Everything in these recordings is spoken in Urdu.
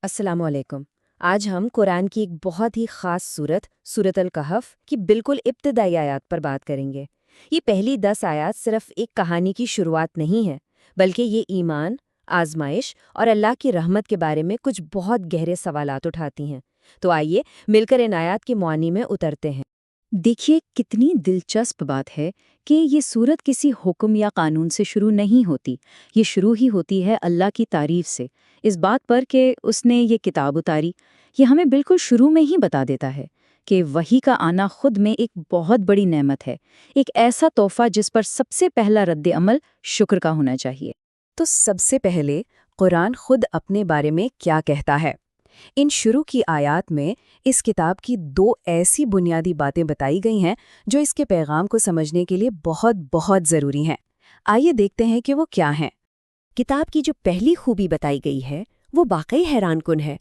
السلام علیکم۔ آج ہم قرآن کی ایک بہت ہی خاص سورت الکہف کی بالکل ابتدائی آیات پر بات کریں گے۔ یہ پہلی 10 آیات صرف ایک کہانی کی شروعات نہیں ہے، بلکہ یہ ایمان، آزمائش اور اللہ کی رحمت کے بارے میں کچھ بہت گہرے سوالات اٹھاتی ہیں۔ تو آئیے مل کر ان آیات کی معانی میں اترتے ہیں۔ دیکھیے کتنی دلچسپ بات ہے کہ یہ سورت کسی حکم یا قانون سے شروع نہیں ہوتی، یہ شروع ہی ہوتی ہے اللہ کی تعریف سے، اس بات پر کہ اس نے یہ کتاب اتاری۔ یہ ہمیں بالکل شروع میں ہی بتا دیتا ہے کہ وحی کا آنا خود میں ایک بہت بڑی نعمت ہے، ایک ایسا تحفہ جس پر سب سے پہلا رد عمل شکر کا ہونا چاہیے۔ تو سب سے پہلے قرآن خود اپنے بارے میں کیا کہتا ہے؟ ان شروع کی آیات میں اس کتاب کی 2 ایسی بنیادی باتیں بتائی گئی ہیں جو اس کے پیغام کو سمجھنے کے لیے بہت بہت ضروری ہیں۔ آئیے دیکھتے ہیں کہ وہ کیا ہیں۔ کتاب کی جو پہلی خوبی بتائی گئی ہے وہ واقعی حیران کن ہے۔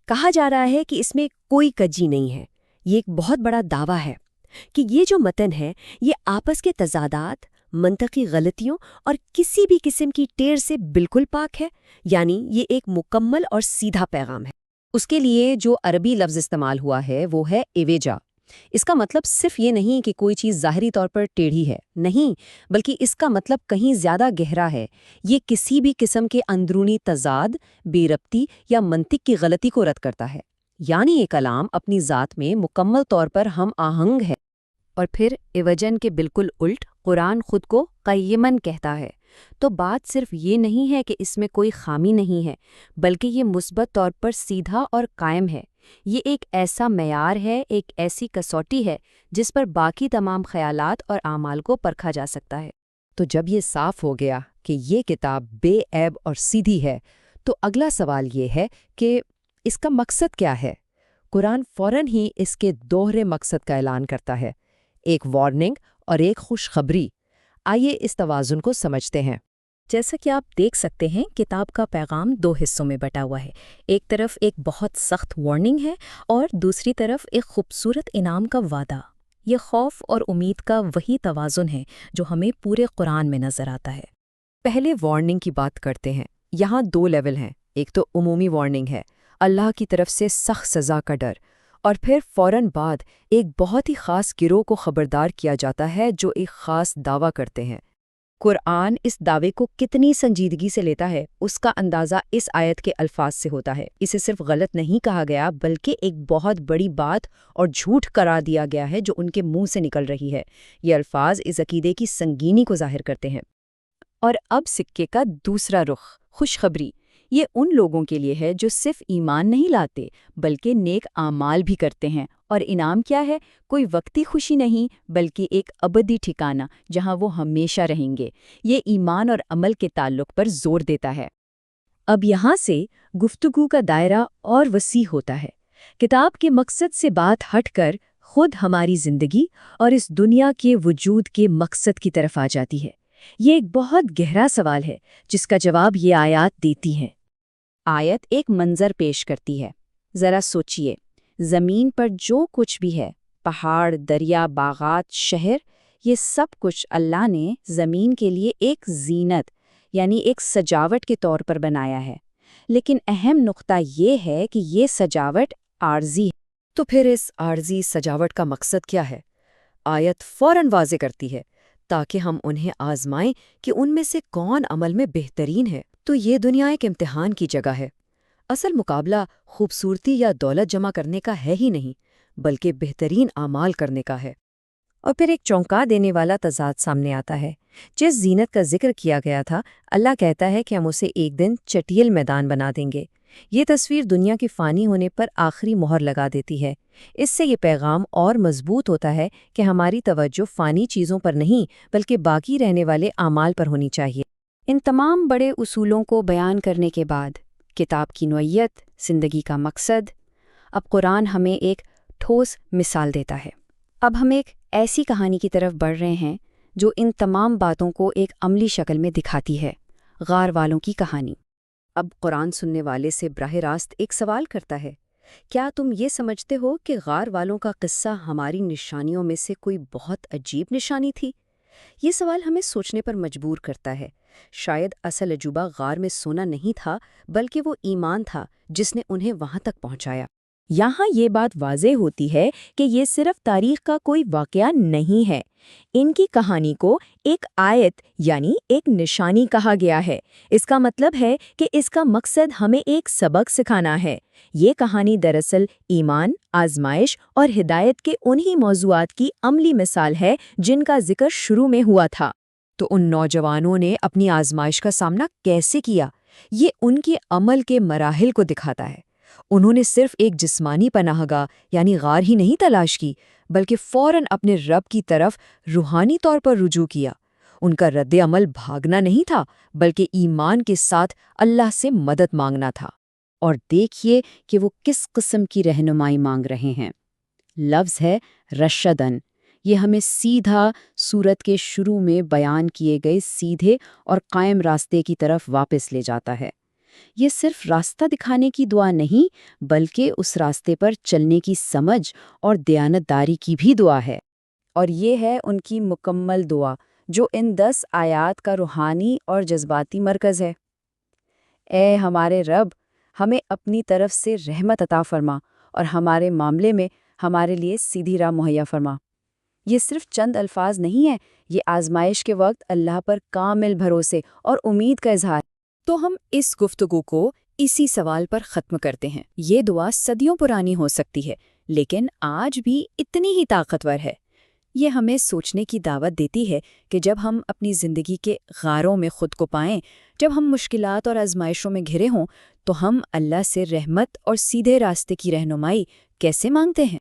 کہا جا رہا ہے کہ اس میں کوئی کجی نہیں ہے۔ یہ ایک بہت بڑا دعویٰ ہے کہ یہ جو متن ہے یہ آپس کے تضادات، منطقی غلطیوں اور کسی بھی قسم کی ٹیڑھ سے بالکل پاک ہے، یعنی یہ ایک مکمل اور سیدھا پیغام ہے۔ اس کے لیے جو عربی لفظ استعمال ہوا ہے وہ ہے ایویجا۔ اس کا مطلب صرف یہ نہیں کہ کوئی چیز ظاہری طور پر ٹیڑھی ہے، نہیں، بلکہ اس کا مطلب کہیں زیادہ گہرا ہے۔ یہ کسی بھی قسم کے اندرونی تضاد، بے ربطی یا منطق کی غلطی کو رد کرتا ہے، یعنی یہ کلام اپنی ذات میں مکمل طور پر ہم آہنگ ہے۔ اور پھر ایوجن کے بالکل الٹ قرآن خود کو قیمن کہتا ہے۔ تو بات صرف یہ نہیں ہے کہ اس میں کوئی خامی نہیں ہے، بلکہ یہ مثبت طور پر سیدھا اور قائم ہے۔ یہ ایک ایسا معیار ہے، ایک ایسی کسوٹی ہے جس پر باقی تمام خیالات اور اعمال کو پرکھا جا سکتا ہے۔ تو جب یہ صاف ہو گیا کہ یہ کتاب بے عیب اور سیدھی ہے، تو اگلا سوال یہ ہے کہ اس کا مقصد کیا ہے؟ قرآن فوراً ہی اس کے دوہرے مقصد کا اعلان کرتا ہے، ایک وارننگ اور ایک خوشخبری۔ آئیے اس توازن کو سمجھتے ہیں۔ جیسا کہ آپ دیکھ سکتے ہیں کتاب کا پیغام 2 حصوں میں بٹا ہوا ہے۔ ایک طرف ایک بہت سخت وارننگ ہے اور دوسری طرف ایک خوبصورت انعام کا وعدہ۔ یہ خوف اور امید کا وہی توازن ہے جو ہمیں پورے قرآن میں نظر آتا ہے۔ پہلے وارننگ کی بات کرتے ہیں۔ یہاں 2 لیول ہیں۔ ایک تو عمومی وارننگ ہے، اللہ کی طرف سے سخت سزا کا ڈر، اور پھر فوراً بعد ایک بہت ہی خاص گروہ کو خبردار کیا جاتا ہے جو ایک خاص دعویٰ کرتے ہیں۔ قرآن اس دعوے کو کتنی سنجیدگی سے لیتا ہے اس کا اندازہ اس آیت کے الفاظ سے ہوتا ہے۔ اسے صرف غلط نہیں کہا گیا بلکہ ایک بہت بڑی بات اور جھوٹ قرار دیا گیا ہے جو ان کے منہ سے نکل رہی ہے۔ یہ الفاظ اس عقیدے کی سنگینی کو ظاہر کرتے ہیں۔ اور اب سکے کا دوسرا رخ، خوشخبری، یہ ان لوگوں کے لیے ہے جو صرف ایمان نہیں لاتے بلکہ نیک اعمال بھی کرتے ہیں۔ اور انعام کیا ہے؟ کوئی وقتی خوشی نہیں بلکہ ایک ابدی ٹھکانہ جہاں وہ ہمیشہ رہیں گے۔ یہ ایمان اور عمل کے تعلق پر زور دیتا ہے۔ اب یہاں سے گفتگو کا دائرہ اور وسیع ہوتا ہے۔ کتاب کے مقصد سے بات ہٹ کر خود ہماری زندگی اور اس دنیا کے وجود کے مقصد کی طرف آ جاتی ہے۔ یہ ایک بہت گہرا سوال ہے جس کا جواب یہ آیات دیتی ہیں۔ آیت ایک منظر پیش کرتی ہے۔ ذرا سوچئے، زمین پر جو کچھ بھی ہے، پہاڑ، دریا، باغات، شہر، یہ سب کچھ اللہ نے زمین کے لیے ایک زینت یعنی ایک سجاوٹ کے طور پر بنایا ہے۔ لیکن اہم نقطہ یہ ہے کہ یہ سجاوٹ عارضی ہے۔ تو پھر اس عارضی سجاوٹ کا مقصد کیا ہے؟ آیت فوراً واضح کرتی ہے، تاکہ ہم انہیں آزمائیں کہ ان میں سے کون عمل میں بہترین ہے۔ تو یہ دنیا ایک امتحان کی جگہ ہے۔ اصل مقابلہ خوبصورتی یا دولت جمع کرنے کا ہے ہی نہیں، بلکہ بہترین اعمال کرنے کا ہے۔ اور پھر ایک چونکا دینے والا تضاد سامنے آتا ہے۔ جس زینت کا ذکر کیا گیا تھا، اللہ کہتا ہے کہ ہم اسے ایک دن چٹیل میدان بنا دیں گے۔ یہ تصویر دنیا کے فانی ہونے پر آخری مہر لگا دیتی ہے۔ اس سے یہ پیغام اور مضبوط ہوتا ہے کہ ہماری توجہ فانی چیزوں پر نہیں بلکہ باقی رہنے والے اعمال پر ہونی چاہیے۔ ان تمام بڑے اصولوں کو بیان کرنے کے بعد، کتاب کی نوعیت، زندگی کا مقصد، اب قرآن ہمیں ایک ٹھوس مثال دیتا ہے۔ اب ہم ایک ایسی کہانی کی طرف بڑھ رہے ہیں جو ان تمام باتوں کو ایک عملی شکل میں دکھاتی ہے، غار والوں کی کہانی۔ اب قرآن سننے والے سے براہ راست ایک سوال کرتا ہے، کیا تم یہ سمجھتے ہو کہ غار والوں کا قصہ ہماری نشانیوں میں سے کوئی بہت عجیب نشانی تھی؟ یہ سوال ہمیں سوچنے پر مجبور کرتا ہے۔ شاید اصل عجوبہ غار میں سونا نہیں تھا، بلکہ وہ ایمان تھا جس نے انہیں وہاں تک پہنچایا۔ یہاں یہ بات واضح ہوتی ہے کہ یہ صرف تاریخ کا کوئی واقعہ نہیں ہے۔ ان کی کہانی کو ایک آیت یعنی ایک نشانی کہا گیا ہے۔ اس کا مطلب ہے کہ اس کا مقصد ہمیں ایک سبق سکھانا ہے۔ یہ کہانی دراصل ایمان، آزمائش اور ہدایت کے انہی موضوعات کی عملی مثال ہے جن کا ذکر شروع میں ہوا تھا۔ تو ان نوجوانوں نے اپنی آزمائش کا سامنا کیسے کیا؟ یہ ان کے عمل کے مراحل کو دکھاتا ہے۔ انہوں نے صرف ایک جسمانی پناہ گاہ یعنی غار ہی نہیں تلاش کی، بلکہ فوراً اپنے رب کی طرف روحانی طور پر رجوع کیا۔ ان کا رد عمل بھاگنا نہیں تھا، بلکہ ایمان کے ساتھ اللہ سے مدد مانگنا تھا۔ اور دیکھیے کہ وہ کس قسم کی رہنمائی مانگ رہے ہیں۔ لفظ ہے رشدن۔ یہ ہمیں سیدھا سورت کے شروع میں بیان کیے گئے سیدھے اور قائم راستے کی طرف واپس لے جاتا ہے۔ یہ صرف راستہ دکھانے کی دعا نہیں، بلکہ اس راستے پر چلنے کی سمجھ اور دیانتداری کی بھی دعا ہے۔ اور یہ ہے ان کی مکمل دعا، جو ان 10 آیات کا روحانی اور جذباتی مرکز ہے۔ اے ہمارے رب، ہمیں اپنی طرف سے رحمت عطا فرما اور ہمارے معاملے میں ہمارے لیے سیدھی راہ مہیا فرما۔ یہ صرف چند الفاظ نہیں ہیں، یہ آزمائش کے وقت اللہ پر کامل بھروسے اور امید کا اظہار۔ تو ہم اس گفتگو کو اسی سوال پر ختم کرتے ہیں۔ یہ دعا صدیوں پرانی ہو سکتی ہے، لیکن آج بھی اتنی ہی طاقتور ہے۔ یہ ہمیں سوچنے کی دعوت دیتی ہے کہ جب ہم اپنی زندگی کے غاروں میں خود کو پائیں، جب ہم مشکلات اور آزمائشوں میں گھرے ہوں، تو ہم اللہ سے رحمت اور سیدھے راستے کی رہنمائی کیسے مانگتے ہیں؟